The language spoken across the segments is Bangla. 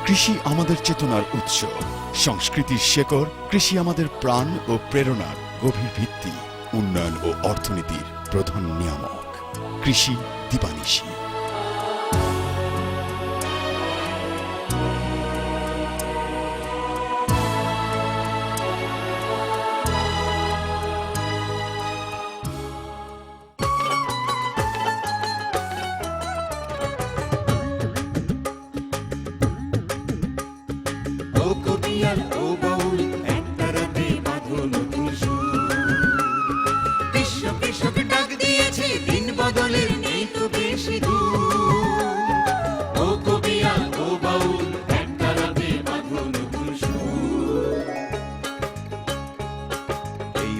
কৃষি আমাদের চেতনার উৎস, সংস্কৃতির শেকড়। কৃষি আমাদের প্রাণ ও প্রেরণার গভীর ভিত্তি, উন্নয়ন ও অর্থনীতির প্রধান নিয়ামক। কৃষি দিবানিশি।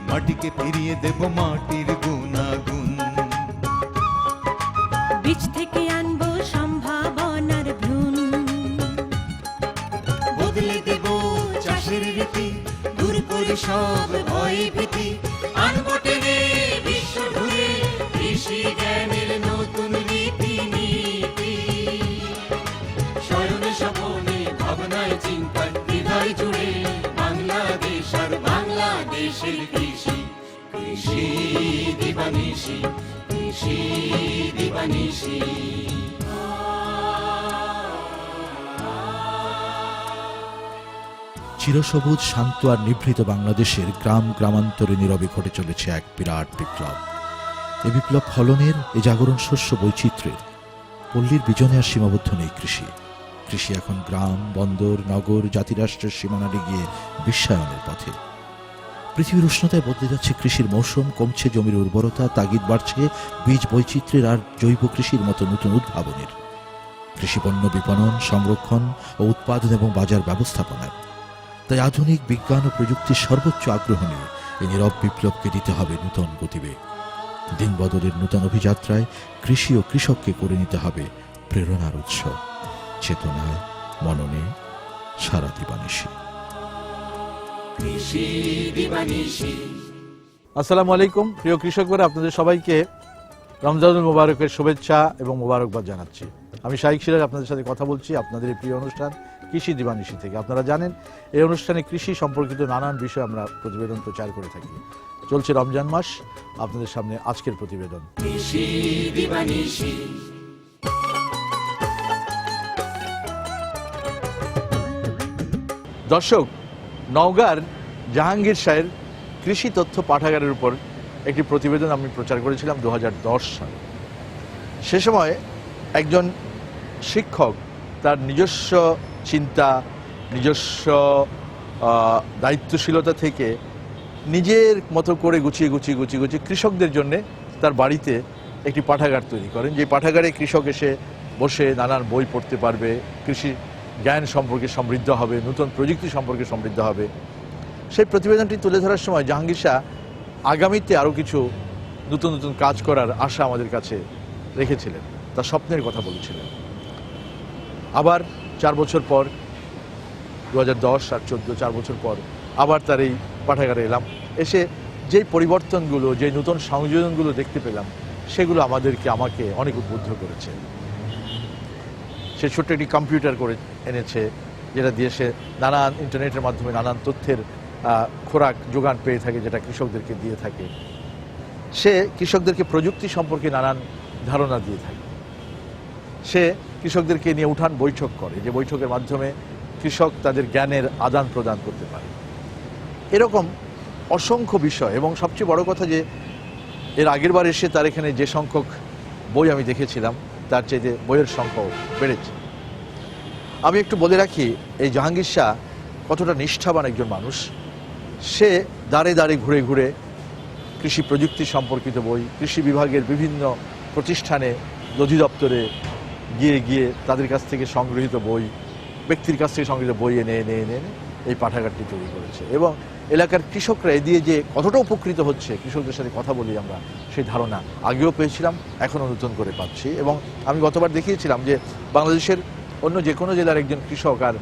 মাটিকে ফিরিয়ে দেব মাটির গুণাগুণ, বীজ থেকে আনবো সম্ভাবনার ভ্রূণ, বদলে দেব চাষের রীতি, দূর করে সব ভয় ভীতি, আনবো টেনে বিশ্ব ঘুরে কৃষি জ্ঞানের নতুন রীতি নীতি। শয়নে স্বপনে ভাবনায় চিন্তায় হৃদয় জুড়ে বাংলাদেশ আর বাংলাদেশের কৃষি। কৃষি দিবানিশি, কৃষি দিবানিশি। চিরসবুজ, শান্ত আর নিভৃত বাংলাদেশের গ্রাম গ্রামান্তরে নীরবে ঘটে চলেছে এক বিরাট বিপ্লব। এই বিপ্লব ফলনের, এই জাগরণ শস্য বৈচিত্র্যের। পল্লীর বিজনে আর সীমাবদ্ধ নেই কৃষি। কৃষি এখন গ্রাম, বন্দর, নগর, জাতিরাষ্ট্রের সীমানা ডিগিয়ে বিশ্বায়নের পথে। পৃথিবীর উষ্ণতায় বদলে যাচ্ছে কৃষির মৌসুম, কমছে জমির উর্বরতা, তাগিদ বাড়ছে বীজ বৈচিত্র্যের আর জৈব কৃষির মতো নতুন উদ্ভাবনের। কৃষিপণ্য বিপণন, সংরক্ষণ ও উৎপাদন এবং বাজার ব্যবস্থাপনার। তাই আধুনিক বিজ্ঞান ও প্রযুক্তির সর্বোচ্চ আগ্রহ নিয়ে এই নীরব বিপ্লবকে দিতে হবে নূতন গতিবেগ। দিন বদলের নূতন অভিযাত্রায় কৃষি ও কৃষককে করে নিতে হবে প্রেরণার উৎস, চেতনায়, মননে সারা দিবানিশি। আসসালামু আলাইকুম প্রিয় কৃষক ভাইরা, আপনাদের সবাইকে রমজানুল মোবারকের শুভেচ্ছা এবং মোবারকবাদ জানাচ্ছি। আমি শাইখ সিরাজ আপনাদের সাথে কথা বলছি আপনাদের এই প্রিয় অনুষ্ঠান কৃষি দিবানিশি থেকে। আপনারা জানেন এই অনুষ্ঠানে কৃষি সম্পর্কিত নানান বিষয় আমরা প্রতিবেদন প্রচার করে থাকি। চলছে রমজান মাস, আপনাদের সামনে আজকের প্রতিবেদন। কৃষি দিবানিশি। দর্শক, নওগাঁর জাহাঙ্গীর শাহের কৃষি তথ্য পাঠাগারের উপর একটি প্রতিবেদন আমি প্রচার করেছিলাম 2010 সালে। সে সময় একজন শিক্ষক তার নিজস্ব চিন্তা, নিজস্ব দায়িত্বশীলতা থেকে নিজের মতো করে গুছিয়ে কৃষকদের জন্য তার বাড়িতে একটি পাঠাগার তৈরি করেন। যে পাঠাগারে কৃষক এসে বসে নানান বই পড়তে পারবে, কৃষি জ্ঞান সম্পর্কে সমৃদ্ধ হবে, নতুন প্রযুক্তি সম্পর্কে সমৃদ্ধ হবে। সেই প্রতিবেদনটি তুলে ধরার সময় জাহাঙ্গীর শাহ আগামীতে আরও কিছু নতুন নতুন কাজ করার আশা আমাদের কাছে রেখেছিলেন, তার স্বপ্নের কথা বলেছিলেন। আবার 4 বছর পর, 2010 আর 14, 4 বছর পর আবার তার এই পাঠাগারে এলাম। এসে যেই পরিবর্তনগুলো, যে নতুন সংযোজনগুলো দেখতে পেলাম, সেগুলো আমাকে অনেক উদ্বুদ্ধ করেছে। সে ছোট্ট একটি কম্পিউটার করে এনেছে, যেটা দিয়ে সে নানান ইন্টারনেটের মাধ্যমে নানান তথ্যের খোরাক যোগান পেয়ে থাকে, যেটা কৃষকদেরকে দিয়ে থাকে। সে কৃষকদেরকে প্রযুক্তি সম্পর্কে নানান ধারণা দিয়ে থাকে। সে কৃষকদেরকে নিয়ে উঠান বৈঠক করে, যে বৈঠকের মাধ্যমে কৃষক তাদের জ্ঞানের আদান প্রদান করতে পারে। এরকম অসংখ্য বিষয়, এবং সবচেয়ে বড় কথা যে এর আগের বার এসে তার এখানে যে সংখ্যক বই আমি দেখেছিলাম তার চাইতে বইয়ের সংখ্যাও বেড়েছে। আমি একটু বলে রাখি এই জাহাঙ্গীর শাহ কতটা নিষ্ঠাবান একজন মানুষ। সে দাঁড়ে দাঁড়ে ঘুরে ঘুরে কৃষি প্রযুক্তি সম্পর্কিত বই, কৃষি বিভাগের বিভিন্ন প্রতিষ্ঠানে, অধিদপ্তরে গিয়ে তাদের কাছ থেকে সংগৃহীত বই, ব্যক্তির কাছ থেকে সংগৃহীত বই এনে এই পাঠাগারটি তৈরি করেছে। এবং এলাকার কৃষকরা এ দিয়ে যে কতটা উপকৃত হচ্ছে, কৃষকদের সাথে কথা বলি আমরা, সেই ধারণা আগেও পেয়েছিলাম, এখনও নতুন করে পাচ্ছি। এবং আমি গতবার দেখিয়েছিলাম যে বাংলাদেশের অন্য যে কোনো জেলার একজন কৃষক আর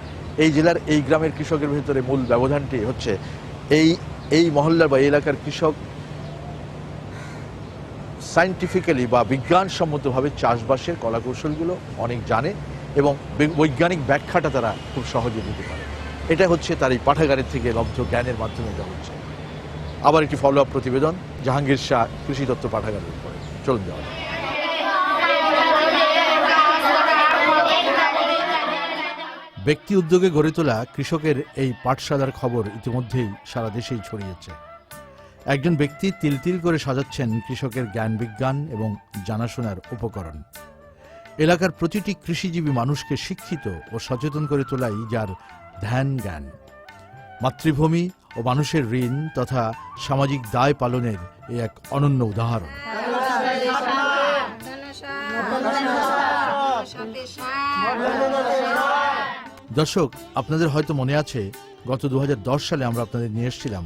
এই জেলার এই গ্রামের কৃষকের ভেতরে মূল ব্যবধানটি হচ্ছে এই মহল্লার বা এই এলাকার কৃষক সায়েন্টিফিক্যালি বা বিজ্ঞানসম্মতভাবে চাষবাসের কলাকৌশলগুলো অনেক জানে এবং বৈজ্ঞানিক ব্যাখ্যাটা তারা খুব সহজে দিতে পারে। এটা হচ্ছে তার এই পাঠাগারের থেকে লব্ধ জ্ঞানের মাধ্যমে যা হচ্ছে। আবার একটি ফলো আপ প্রতিবেদন জাহাঙ্গীর শাহ কৃষি তত্ত্ব পাঠাগারের উপরে, চলুন যাওয়া যাক। ব্যক্তি উদ্যোগে গড়ে তোলা কৃষকের এই পাঠশালার খবর ইতিমধ্যেই সারা দেশেই ছড়িয়েছে। একজন ব্যক্তি তিল তিল করে সাজাচ্ছেন কৃষকের জ্ঞান বিজ্ঞান এবং জানাশোনার উপকরণ। এলাকার প্রতিটি কৃষিজীবী মানুষকে শিক্ষিত ও সচেতন করে তোলাই যার ধ্যান জ্ঞান। মাতৃভূমি ও মানুষের ঋণ তথা সামাজিক দায় পালনের এ এক অনন্য উদাহরণ। দর্শক, আপনাদের হয়তো মনে আছে গত 2010 সালে আমরা আপনাদের নিয়ে এসেছিলাম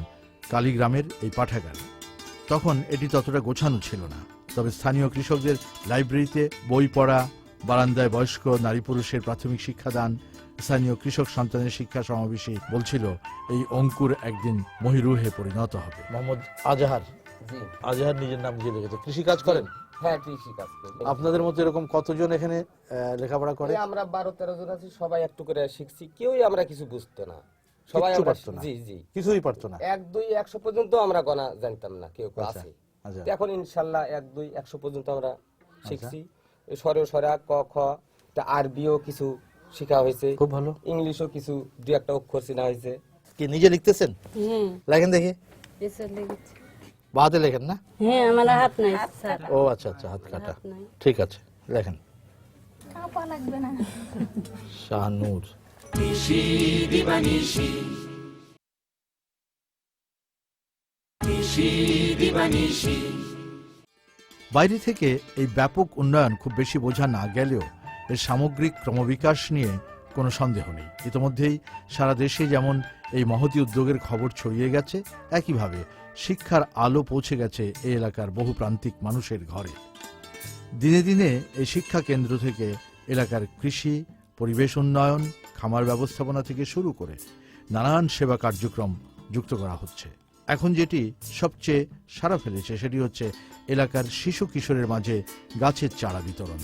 কালীগ্রামের এই পাঠাগার। তখন এটি ততটা গোছানো ছিল না, তবে স্থানীয় কৃষকদের লাইব্রেরিতে বই পড়া, বারান্দায় বয়স্ক নারী পুরুষের প্রাথমিক শিক্ষাদান, স্থানীয় কৃষক সন্তানের শিক্ষা সমাবেশে বলছিল এই অঙ্কুর একদিন মহিরুহে পরিণত হবে। মোহাম্মদ আজহার, আজহার নিজের নাম দিয়ে লিখেছে। কৃষি কাজ করেন? হ্যাঁ, কৃষি কাজ করি। আপনাদের মতো এরকম কতজন এখানে লেখাপড়া করে? আমরা 12-13 জন আছি, সবাই একটু করে শিখছি। কেউই আমরা কিছু বুঝতো না, সবাই কিচ্ছু আমরা পারতো না? জি জি কিছুই পারতো না। 1, 2, 100 পর্যন্ত আমরা গণা জানতাম না, কেউ কেউ আচ্ছা, আছে। আচ্ছা। তো এখন ইনশাআল্লাহ 1, 2, 100 পর্যন্ত আমরা শিখছি। সরে সরা ক খ, তা আরবিও কিছু শেখা হয়েছে, খুব ভালো। ইংলিশও কিছু 2-1টা অক্ষর চেনা হয়েছে। কি নিজে লিখতেছেন? লেখেন দেখি। বা হাতে লেখেন না? হ্যাঁ, আমার হাত নাই স্যার। ও আচ্ছা আচ্ছা, হাত কাটা। ঠিক আছে, লেখেন। কাপা লাগবে না। শাহনূর। কৃষি দিবানিশি, কৃষি দিবানিশি। বাইরে থেকে এই ব্যাপক উন্নয়ন খুব বেশি বোঝা না গেলেও এর সামগ্রিক ক্রমবিকাশ নিয়ে কোনো সন্দেহ নেই। ইতিমধ্যেই সারা দেশে যেমন এই মহতী উদ্যোগের খবর ছড়িয়ে গেছে, একইভাবে শিক্ষার আলো পৌঁছে গেছে এই এলাকার বহু প্রান্তিক মানুষের ঘরে। দিনে দিনে এই শিক্ষা কেন্দ্র থেকে এলাকার কৃষি, পরিবেশ উন্নয়ন, খামার ব্যবস্থাপনা থেকে শুরু করে নানান সেবা কার্যক্রম যুক্ত করা হচ্ছে। এখন যেটি সবচেয়ে সাড়া ফেলেছে সেটি হচ্ছে এলাকার শিশু কিশোরের মাঝে গাছের চারা বিতরণ।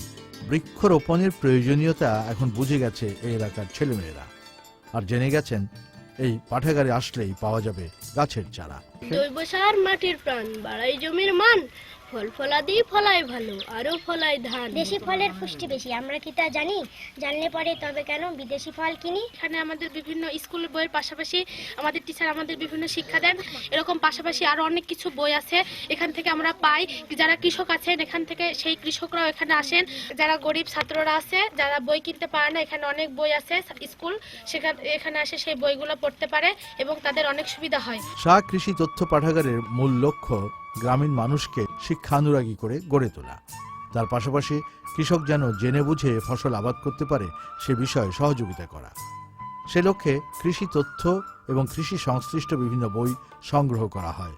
বৃক্ষরোপণের প্রয়োজনীয়তা এখন বুঝে গেছে এই এলাকার ছেলেমেয়েরা, আর জেনে গেছেন এই পাঠাগারে আসলেই পাওয়া যাবে গাছের চারা। জৈব সার মাটির প্রাণ, বাড়াই জমির মান, ফল ফলাদি ফলাই ভালো, আরো ফলাই ধান। দেশি ফলের পুষ্টি বেশি, আমরা কি তা জানি? জানলে পরে তবে কেন বিদেশি ফল কিনি? এখানে আমাদের বিভিন্ন স্কুল বইয়ের পাশাপাশি আমাদের টিচার আমাদের বিভিন্ন শিক্ষা দেন। এরকম পাশাপাশি আরো অনেক কিছু বই আছে এখান থেকে আমরা পাই। যারা কৃষক আছেন এখান থেকে সেই কৃষকরাও এখানে আসেন। যারা গরিব ছাত্ররা আছে, যারা বই কিনতে পারে না, এখানে অনেক বই আছে স্কুল, সেখানে এখানে আসে সেই বইগুলো পড়তে পারে এবং তাদের অনেক সুবিধা হয়। শাহ কৃষি তথ্য পাঠাগারের মূল লক্ষ্য গ্রামীণ মানুষকে শিক্ষানুরাগী করে গড়ে তোলা। তার পাশাপাশি কৃষক যেন জেনে বুঝে ফসল আবাদ করতে পারে সে বিষয়ে সহযোগিতা করা। সে লক্ষ্যে কৃষি তথ্য এবং কৃষি সংশ্লিষ্ট বিভিন্ন বই সংগ্রহ করা হয়।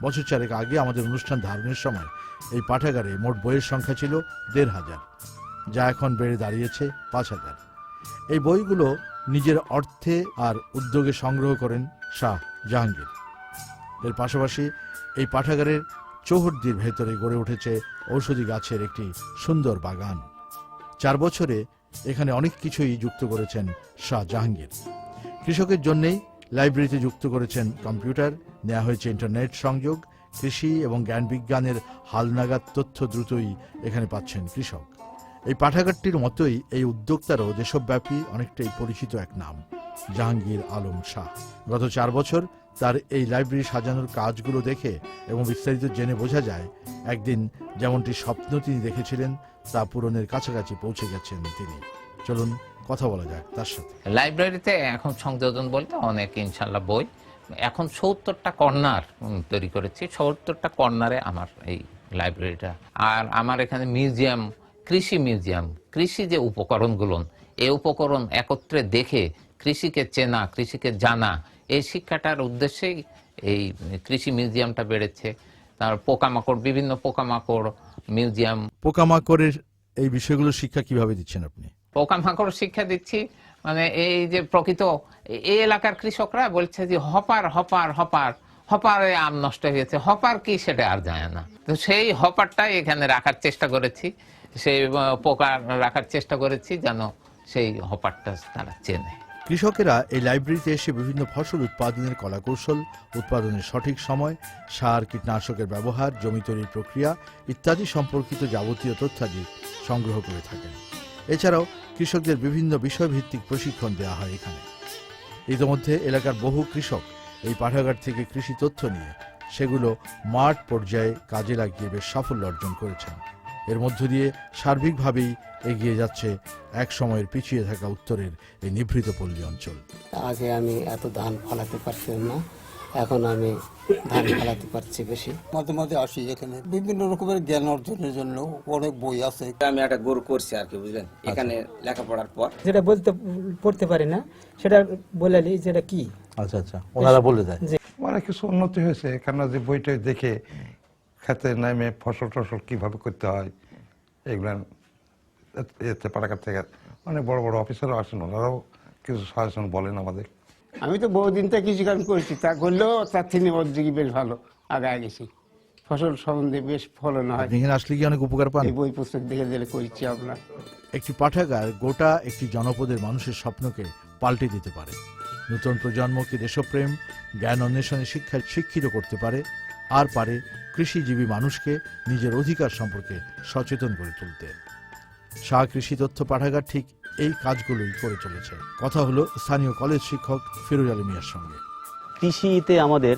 বছর 4 আগে আমাদের অনুষ্ঠান ধারণের সময় এই পাঠাগারে মোট বইয়ের সংখ্যা ছিল 1,500, যা এখন বেড়ে দাঁড়িয়েছে 5,000। এই বইগুলো নিজের অর্থে আর উদ্যোগে সংগ্রহ করেন শাহ জাহাঙ্গীর। এর পাশাপাশি এই পাঠাগারের চৌহদ্দির ভেতরে গড়ে উঠেছে ঔষধি গাছের একটি সুন্দর বাগান। 4 বছরে এখানে অনেক কিছুই যুক্ত করেছেন শাহ জাহাঙ্গীর। কৃষকের জন্যেই লাইব্রেরিতে যুক্ত করেছেন কম্পিউটার, নেওয়া হয়েছে ইন্টারনেট সংযোগ। কৃষি এবং জ্ঞান বিজ্ঞানের হালনাগাদ তথ্য দ্রুতই এখানে পাচ্ছেন কৃষক। এই পাঠাগারটির মতোই এই উদ্যোক্তারও দেশব্যাপী অনেকটাই পরিচিত এক নাম, জাহাঙ্গীর আলম শাহ। গত 4 বছর তার এই লাইব্রেরি সাজানোর কাজগুলো দেখে এবং বিস্তারিত জেনে বোঝা যায় একদিন যেমনটি স্বপ্ন তিনি দেখেছিলেন তা পূরণের কাছাকাছি পৌঁছে গেছেন তিনি। চলুন কথা বলা যাক তার সাথে। লাইব্রেরিতে এখন সংযোজন বলতে অনেক ইনশাল্লাহ বই। এখন 70টা কর্নার তৈরি করেছি। 70টা কর্নারে আমার এই লাইব্রেরিটা। আর আমার এখানে মিউজিয়াম, কৃষি মিউজিয়াম, কৃষি যে উপকরণগুলো, এই উপকরণ একত্রে দেখে কৃষিকে চেনা, কৃষিকে জানা, এই শিক্ষাটার উদ্দেশ্যেই এই কৃষি মিউজিয়ামটা বেড়েছে। তার পোকামাকড়, বিভিন্ন পোকামাকড় মিউজিয়াম। পোকামাকড়ের এই বিষয়গুলো শিক্ষা কিভাবে দিচ্ছেন আপনি? পোকামাকড় শিক্ষা দিচ্ছি, মানে এই যে প্রকৃত এই এলাকার কৃষকরা বলছে যে হপার হপার হপার হপারে আম নষ্ট হয়েছে, হপার কি সেটা আর জানে না। তো সেই হপারটাই এখানে রাখার চেষ্টা করেছি, সেই পোকা রাখার চেষ্টা করেছি যেন সেই হপারটা তারা চেনে। কৃষকেরা এই লাইব্রেরিতে এসে বিভিন্ন ফসল উৎপাদনের কলাকৌশল, উৎপাদনের সঠিক সময়, সার কীটনাশকের ব্যবহার, জমি তৈরির প্রক্রিয়া ইত্যাদি সম্পর্কিত যাবতীয় তথ্যাদি সংগ্রহ করে থাকেন। এছাড়াও কৃষকদের বিভিন্ন বিষয়ভিত্তিক প্রশিক্ষণ দেওয়া হয় এখানে। ইতিমধ্যে এলাকার বহু কৃষক এই পাঠাগার থেকে কৃষি তথ্য নিয়ে সেগুলো মাঠ পর্যায়ে কাজে লাগিয়ে বেশ সাফল্য অর্জন করেছেন। এর মধ্য দিয়ে সার্বিকভাবেই এগিয়ে যাচ্ছে এক সময়ের পিছিয়ে থাকা উত্তরের এই নিভৃত পল্লী অঞ্চল। আগে আমি এত ধান ফলাতে পারতাম না, এখন আমি ধান ফলাতে পারছি বেশি। মাঝে মাঝে আসি এখানে বিভিন্ন রকমের জ্ঞান অর্জনের জন্য, অনেক বই আছে। আমি একটা গরু করছি আর কি, বুঝলেন, এখানে লেখাপড়ার পর যেটা পড়তে পারি না সেটা বলে যেটা কি। আচ্ছা আচ্ছা, ওনারা বলে দেয়। অনেক কিছু উন্নতি হয়েছে এখানে, যে বইটা দেখে খেতে নেমে ফসল টসল কিভাবে করতে হয় এগুলো এতে পাঠাগার থেকে অনেক বড় বড় অফিসারও আসেন, ওনারাও কিছু সাজেশন বলেন আমাদের। আমি তো বহুদিন থেকে কৃষিকাজ করছি, তা করলেও তার থেকে অর্ধেকই বেশ ভালো আগায় গেছি। ফসল সম্বন্ধে বেশ ফলন হয়। এখানে আসলে কি অনেক উপকার পান? এই বই পুস্তক দেখে দিলে করছি আপনার। একটি পাঠাগার গোটা একটি জনপদের মানুষের স্বপ্নকে পাল্টে দিতে পারে, নতুন প্রজন্মকে দেশপ্রেম, জ্ঞান অন্বেষণে শিক্ষিত করতে পারে, আর পারে কৃষিজীবী মানুষকে নিজের অধিকার সম্পর্কে সচেতন করে তুলতে। শাহ কৃষি তথ্য পাঠাগার ঠিক এই কাজগুলোই করে চলেছে। কথা হলো স্থানীয় কলেজ শিক্ষক ফিরোজ আলী মিয়ার সঙ্গে। কৃষিতে আমাদের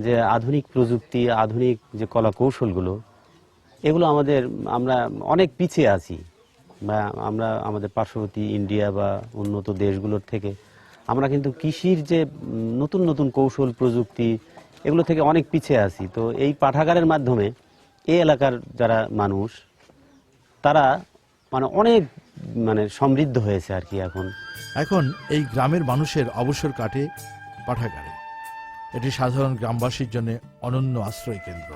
যে আধুনিক প্রযুক্তি, আধুনিক যে কলা কৌশলগুলো, এগুলো আমরা অনেক পিছিয়ে আছি, বা আমরা আমাদের পার্শ্ববর্তী ইন্ডিয়া বা উন্নত দেশগুলোর থেকে আমরা কিন্তু কৃষির যে নতুন নতুন কৌশল প্রযুক্তি, এগুলো থেকে অনেক পিছিয়ে আছি। তো এই পাঠাগারের মাধ্যমে এই এলাকার যারা মানুষ, তারা অনেক সমৃদ্ধ হয়েছে আর কি। এখন এই গ্রামের মানুষের অবসর কাটে পাঠাগারে। এটি সাধারণ গ্রামবাসীর জন্য অনন্য আশ্রয় কেন্দ্র।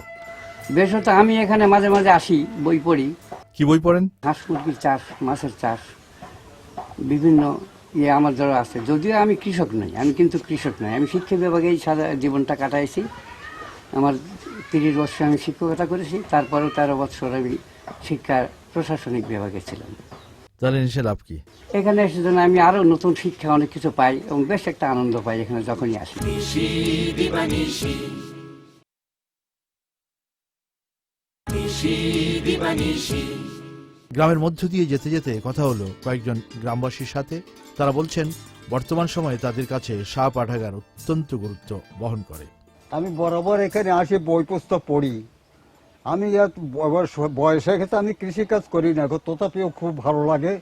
বেশত আমি এখানে মাঝে মাঝে আসি, বই পড়ি। কি বই পড়েন? হাঁস মুরগির চাষ, মাছের চাষ, বিভিন্ন আমার যারা আছে। যদিও আমি কৃষক নই, আমি কিন্তু কৃষক নই, আমি শিক্ষা বিভাগেই সারা জীবনটা কাটাইছি। আমার 30 বছর আমি শিক্ষকতা করেছি, তারপরেও 13 বছর আমি শিক্ষার প্রশাসনিক বিভাগে ছিলাম। তাহলে নিচে লাভ কি? এখানে এসে জন্য আমি আরো নতুন শিক্ষা অনেক কিছু পাই এবং বেশ একটা আনন্দ পাই এখানে যখনই আসি। গ্রামের মধ্য দিয়ে যেতে যেতে কথা হলো কয়েকজন গ্রামবাসীর সাথে। তারা বলছেন বর্তমান সময়ে তাদের কাছে শাহ পাঠাগার অত্যন্ত গুরুত্ব বহন করে। আমি বরাবর এখানে আসি, বই পুস্তক পড়ি। আমি বয়সের ক্ষেত্রে আমি কৃষিকাজ করি না, তথাপিও খুব ভালো লাগে।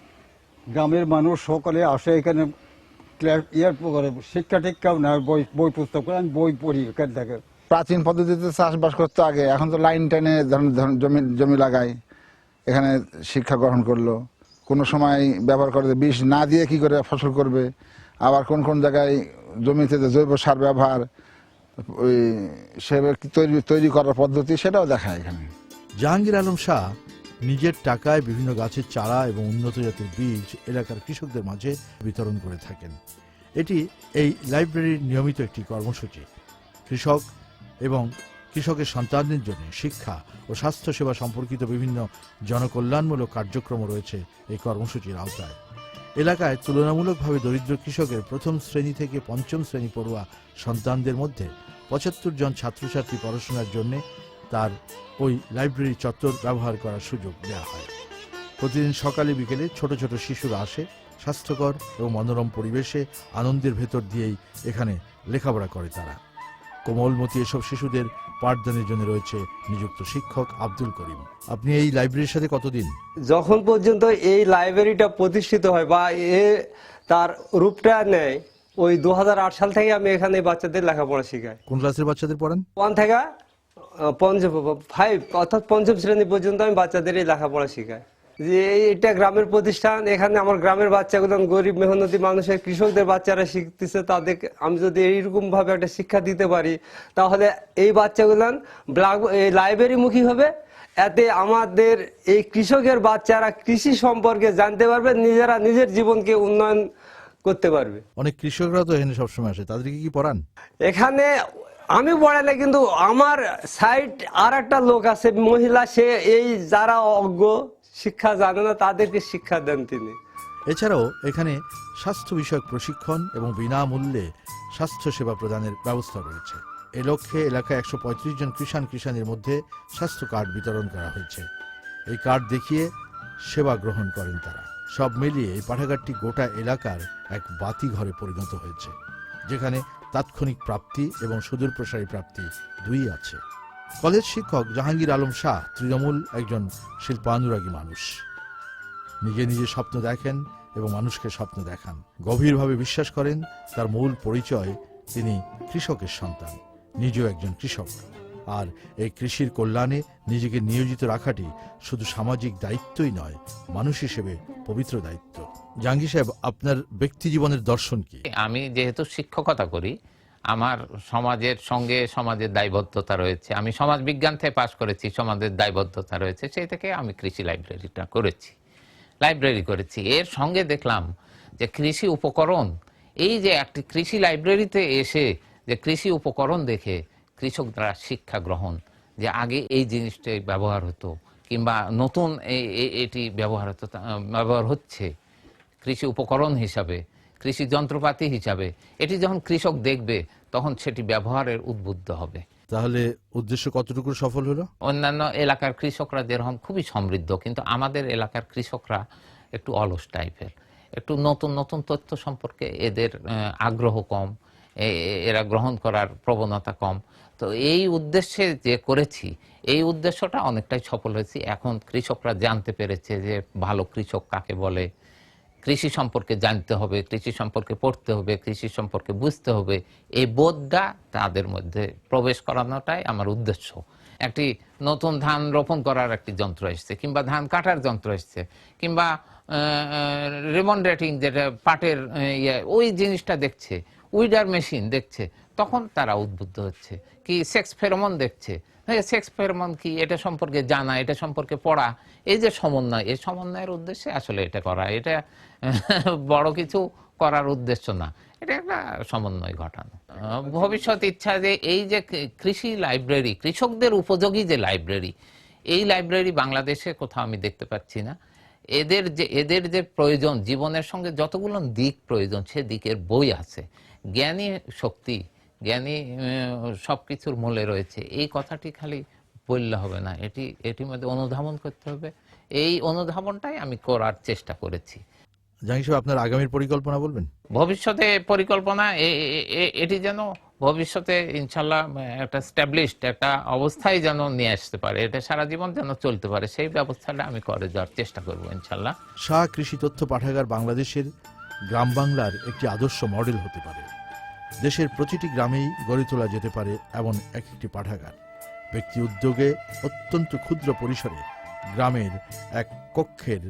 গ্রামের মানুষ সকলে আসে এখানে, শিক্ষা টিক্ষাও নেয়, বই পুস্তক করে। আমি বই পড়ি এখান থেকে। প্রাচীন পদ্ধতিতে চাষবাস করতে আগে, এখন তো লাইন টেনে জমি লাগায়, এখানে শিক্ষা গ্রহণ করলো। কোনো সময় ব্যবহার করে বিষ না দিয়ে কি করে ফসল করবে, আবার কোন কোন জায়গায় জমিতে জৈব সার ব্যবহার, ওই সে তৈরি করার পদ্ধতি, সেটাও দেখায় এখানে। জাহাঙ্গীর আলম শাহ নিজের টাকায় বিভিন্ন গাছের চারা এবং উন্নত জাতের বীজ এলাকার কৃষকদের মাঝে বিতরণ করে থাকেন। এটি এই লাইব্রেরির নিয়মিত একটি কর্মসূচি। কৃষক এবং কৃষকের সন্তানদের জন্য শিক্ষা ও স্বাস্থ্যসেবা সম্পর্কিত বিভিন্ন জনকল্যাণমূলক কার্যক্রম রয়েছে এই কর্মসূচির আওতায়। এলাকায় তুলনামূলকভাবে দরিদ্র কৃষকের প্রথম শ্রেণী থেকে পঞ্চম শ্রেণী পড়ুয়া সন্তানদের মধ্যে 75 জন ছাত্রছাত্রী পড়াশোনার জন্য তার ওই লাইব্রেরি চত্বর ব্যবহার করার সুযোগ দেওয়া হয়। প্রতিদিন সকালে বিকেলে ছোট ছোট শিশুরা আসে, স্বাস্থ্যকর এবং মনোরম পরিবেশে আনন্দের ভেতর দিয়েই এখানে লেখাপড়া করে তারা। কোমলমতি এসব শিশুদের পাঠদানের জন্য রয়েছে নিযুক্ত শিক্ষক আব্দুল করিম। আপনি এই লাইব্রেরির সাথে কতদিন? যখন পর্যন্ত এই লাইব্রেরিটা প্রতিষ্ঠিত হয় বা তার রূপটা নেয়, ওই 2008 সাল থেকে আমি এখানে বাচ্চাদের লেখাপড়া শেখাই। কোন ক্লাসের বাচ্চাদের পড়ান? 1 থেকে 5 অর্থাৎ 5ম শ্রেণী পর্যন্ত আমি বাচ্চাদেরই লেখাপড়া শেখাই। যে এটা গ্রামের প্রতিষ্ঠান, এখানে আমার গ্রামের বাচ্চাগুলো গরিব মেহনতি মানুষের কৃষকদের বাচ্চারা শিখতেছে। তাদেরকে আমি যদি এইরকম ভাবে একটা শিক্ষা দিতে পারি, তাহলে এই বাচ্চাগুলো লাইব্রেরিমুখী হবে। এতে আমাদের এই কৃষকের বাচ্চারা কৃষি সম্পর্কে জানতে পারবে, নিজেরা নিজের জীবনকে উন্নয়ন করতে পারবে। অনেক কৃষকরা তো এখানে সবসময় আসে, তাদেরকে কি পড়ান? এখানে আমি পড়াই না, কিন্তু আমার সাইড আর একটা লোক আছে মহিলা, সে এই যারা অজ্ঞ শিক্ষা জানে না তাদেরকে শিক্ষা দেন তিনি। এছাড়াও এখানে স্বাস্থ্য বিষয়ক প্রশিক্ষণ এবং বিনামূল্যে স্বাস্থ্যসেবা প্রদানের ব্যবস্থা রয়েছে। এ লক্ষ্যে এলাকায় 135 জন কৃষাণের মধ্যে স্বাস্থ্য কার্ড বিতরণ করা হয়েছে। এই কার্ড দেখিয়ে সেবা গ্রহণ করেন তারা। সব মিলিয়ে এই পাঠাগারটি গোটা এলাকার এক বাতিঘরে পরিণত হয়েছে, যেখানে তাৎক্ষণিক প্রাপ্তি এবং সুদূর প্রসারী প্রাপ্তি দুই আছে। কলেজ শিক্ষক জাহাঙ্গীর আলম শাহ তৃণমূল একজন শিল্পানুরাগী মানুষ। নিজে নিজে স্বপ্ন দেখেন এবং মানুষকে স্বপ্ন দেখান। গভীরভাবে বিশ্বাস করেন তার মূল পরিচয় তিনি কৃষকের সন্তান, নিজেও একজন কৃষক। আর এই কৃষির কল্যাণে নিজেকে নিয়োজিত রাখাটি শুধু সামাজিক দায়িত্বই নয়, মানুষ হিসেবে পবিত্র দায়িত্ব। জাহাঙ্গীর সাহেব, আপনার ব্যক্তি জীবনের দর্শন কি? আমি যেহেতু শিক্ষকতা করি, আমার সমাজের সঙ্গে সমাজের দায়বদ্ধতা রয়েছে। আমি সমাজ বিজ্ঞান থেকে পাশ করেছি, সমাজের দায়বদ্ধতা রয়েছে, সেই থেকে আমি কৃষি লাইব্রেরি করেছি। এর সঙ্গে দেখলাম যে কৃষি উপকরণ, এই যে একটি কৃষি লাইব্রেরিতে এসে যে কৃষি উপকরণ দেখে কৃষকরা শিক্ষা গ্রহণ, যে আগে এই জিনিসটা ব্যবহার হতো কিংবা নতুন এটি ব্যবহার হচ্ছে কৃষি উপকরণ হিসাবে, কৃষি যন্ত্রপাতি হিসাবে, এটি যখন কৃষক দেখবে তখন সেটি ব্যবহারের উদ্বুদ্ধ হবে। তাহলে উদ্দেশ্য কতটুকু সফল হলো? অন্যান্য এলাকার কৃষকরা যেরকম খুবই সমৃদ্ধ, কিন্তু আমাদের এলাকার কৃষকরা একটু অলস টাইপের, একটু নতুন নতুন তথ্য সম্পর্কে এদের আগ্রহ কম, এরা গ্রহণ করার প্রবণতা কম। তো এই উদ্দেশ্যে যে করেছি, এই উদ্দেশ্যটা অনেকটাই সফল হয়েছে। এখন কৃষকরা জানতে পেরেছে যে ভালো কৃষক কাকে বলে, কৃষি সম্পর্কে জানতে হবে, কৃষি সম্পর্কে পড়তে হবে, কৃষি সম্পর্কে বুঝতে হবে। এই বোধটা তাদের মধ্যে প্রবেশ করানোটাই আমার উদ্দেশ্য। একটি নতুন ধান রোপণ করার একটি যন্ত্র এসছে, কিংবা ধান কাটার যন্ত্র এসছে, কিংবা রিমন্ডেটিং যেটা পাটের ওই জিনিসটা দেখছে, উইডার মেশিন দেখছে, তখন তারা উদ্বুদ্ধ হচ্ছে। কি সেক্স ফেরোমন দেখছে, সেক্স ফেরোমন কি, এটা সম্পর্কে জানা, এটা সম্পর্কে পড়া, এই যে সমন্বয়, এই সমন্বয়ের উদ্দেশ্যে আসলে এটা করা। এটা বড় কিছু করার উদ্দেশ্য না, এটা একটা সমন্বয় ঘটানো। ভবিষ্যৎ ইচ্ছা যে এই যে কৃষি লাইব্রেরি, কৃষকদের উপযোগী যে লাইব্রেরি, এই লাইব্রেরি বাংলাদেশে কোথাও আমি দেখতে পাচ্ছি না। এদের যে প্রয়োজন, জীবনের সঙ্গে যতগুলো দিক প্রয়োজন, সে দিকের বই আছে। জ্ঞানী শক্তি, জ্ঞানী সবকিছুর মূলে রয়েছে, এই কথাটি খালি বললে হবে না, এটির মধ্যে অনুধাবন করতে হবে। এই অনুধাবনটাই আমি করার চেষ্টা করেছি। জাহাঙ্গীর সাহেব, আপনার আগামীর পরিকল্পনা বলবেন? ভবিষ্যতে পরিকল্পনা এটি যেন ভবিষ্যতে ইনশাল্লাহ একটা স্ট্যাবলিশড একটা অবস্থায় যেন নিয়ে আসতে পারে, এটা সারা জীবন যেন চলতে পারে, সেই ব্যবস্থাটা আমি করে যাওয়ার চেষ্টা করবো ইনশাল্লাহ। শাহ কৃষি তথ্য পাঠাগার বাংলাদেশের গ্রাম বাংলার একটি আদর্শ মডেল হতে পারে। দেশের প্রতিটি গ্রামেই গড়ে তোলা যেতে পারে এমন একটি পাঠাগার। ব্যক্তি উদ্যোগে অত্যন্ত ক্ষুদ্র পরিসরে গ্রামের এক কক্ষের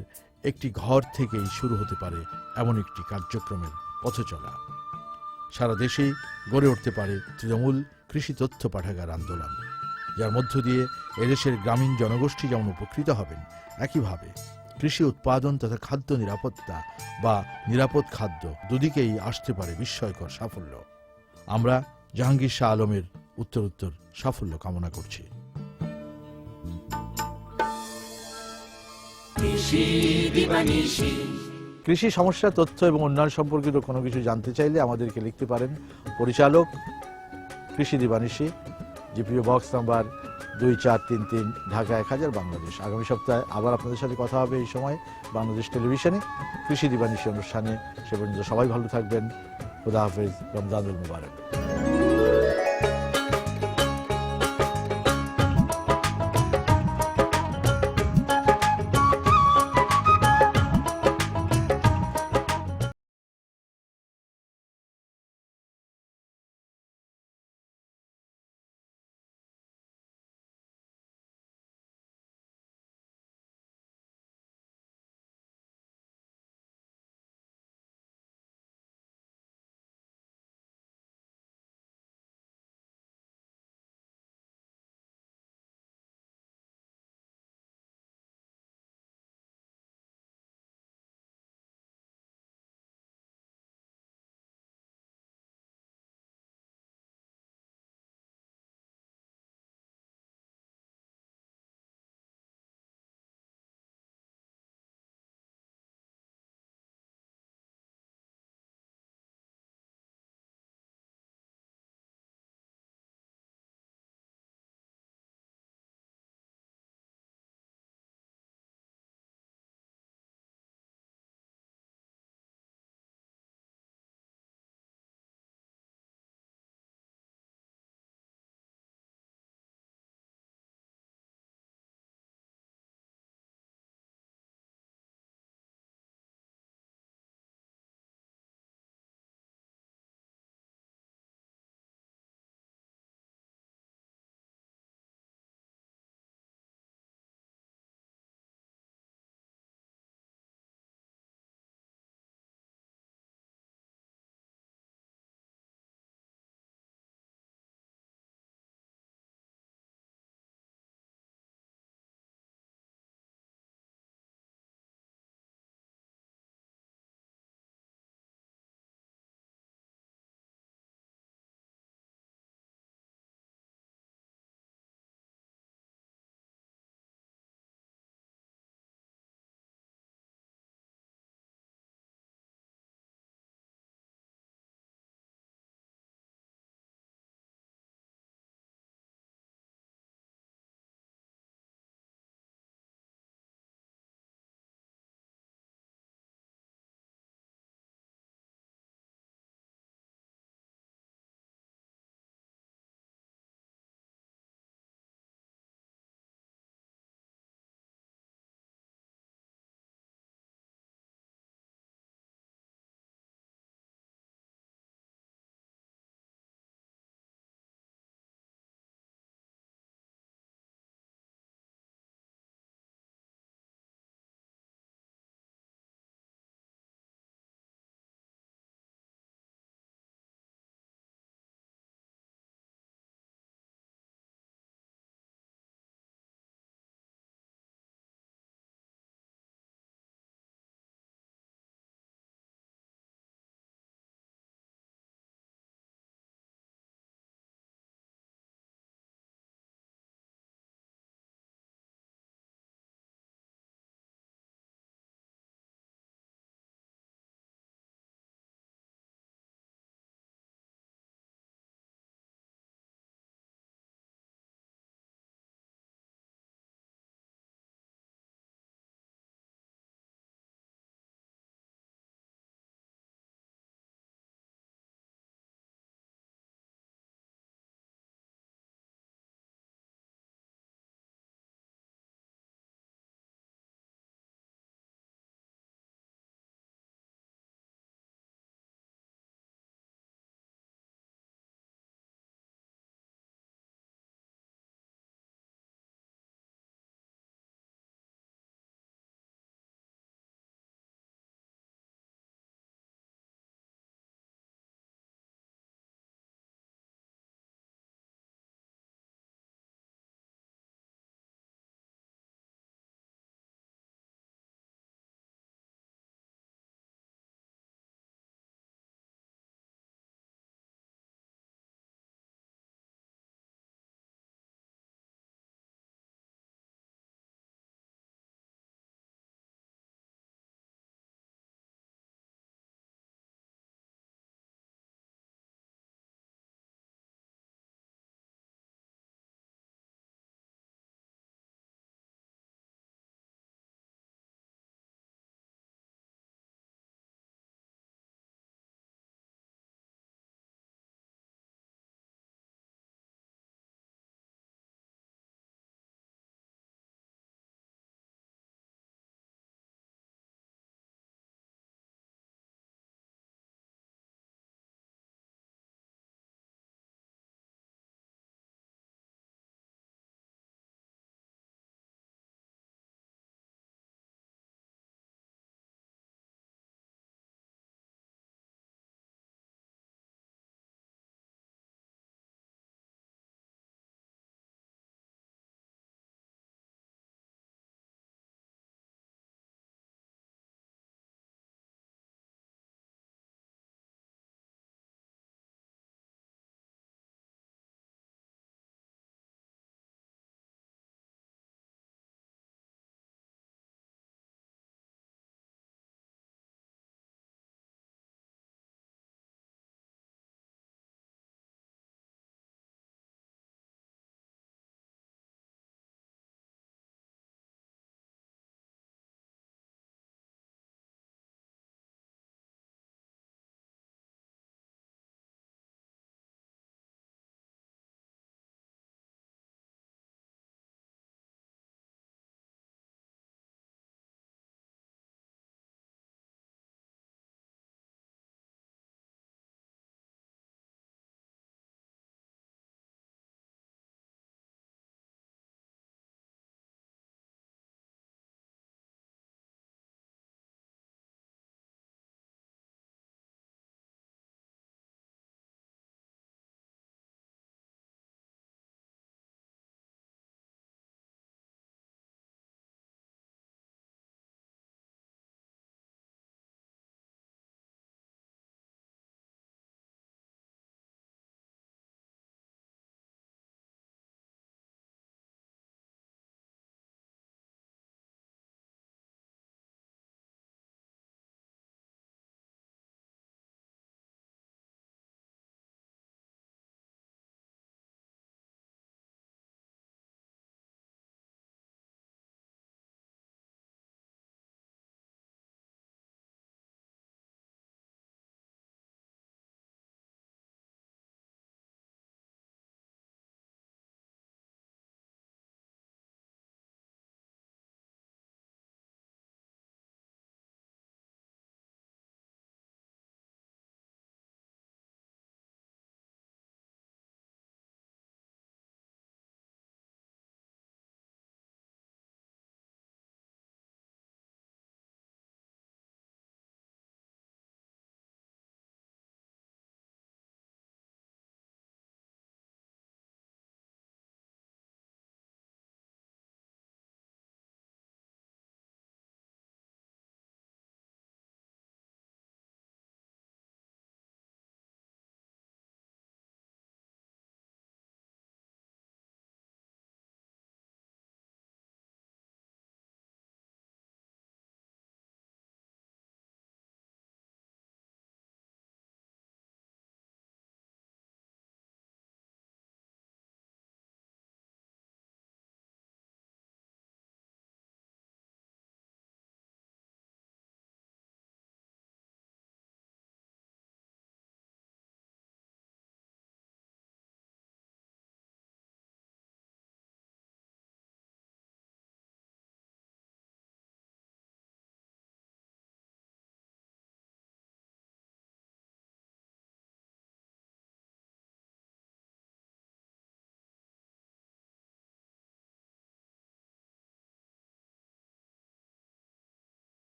একটি ঘর থেকেই শুরু হতে পারে এমন একটি কার্যক্রমের পথে চলা। সারা দেশেই গড়ে উঠতে পারে তৃণমূল কৃষি তথ্য পাঠাগার আন্দোলন, যার মধ্য দিয়ে এদেশের গ্রামীণ জনগোষ্ঠী যেমন উপকৃত হবেন, একইভাবে কৃষি উৎপাদন তথা খাদ্য নিরাপত্তা বা নিরাপদ খাদ্য দুদিকেই আসতে পারে বিস্ময়কর সাফল্য। আমরা জাহাঙ্গীর শাহ আলমের উত্তরোত্তর সাফল্য কামনা করছি। কৃষি সমস্যা, তথ্য এবং উন্নয়ন সম্পর্কিত কোনো কিছু জানতে চাইলে আমাদেরকে লিখতে পারেন। পরিচালক, কৃষি দিবানিশি, GPO box number 2433, Dhaka 1000, Bangladesh. আগামী সপ্তাহে আবার আপনাদের সাথে কথা হবে এই সময় বাংলাদেশ টেলিভিশনে কৃষি দিবানিশি অনুষ্ঠানে। সে পর্যন্ত সবাই ভালো থাকবেন। খুদা হাফেজ, রমজানুল মুবারক।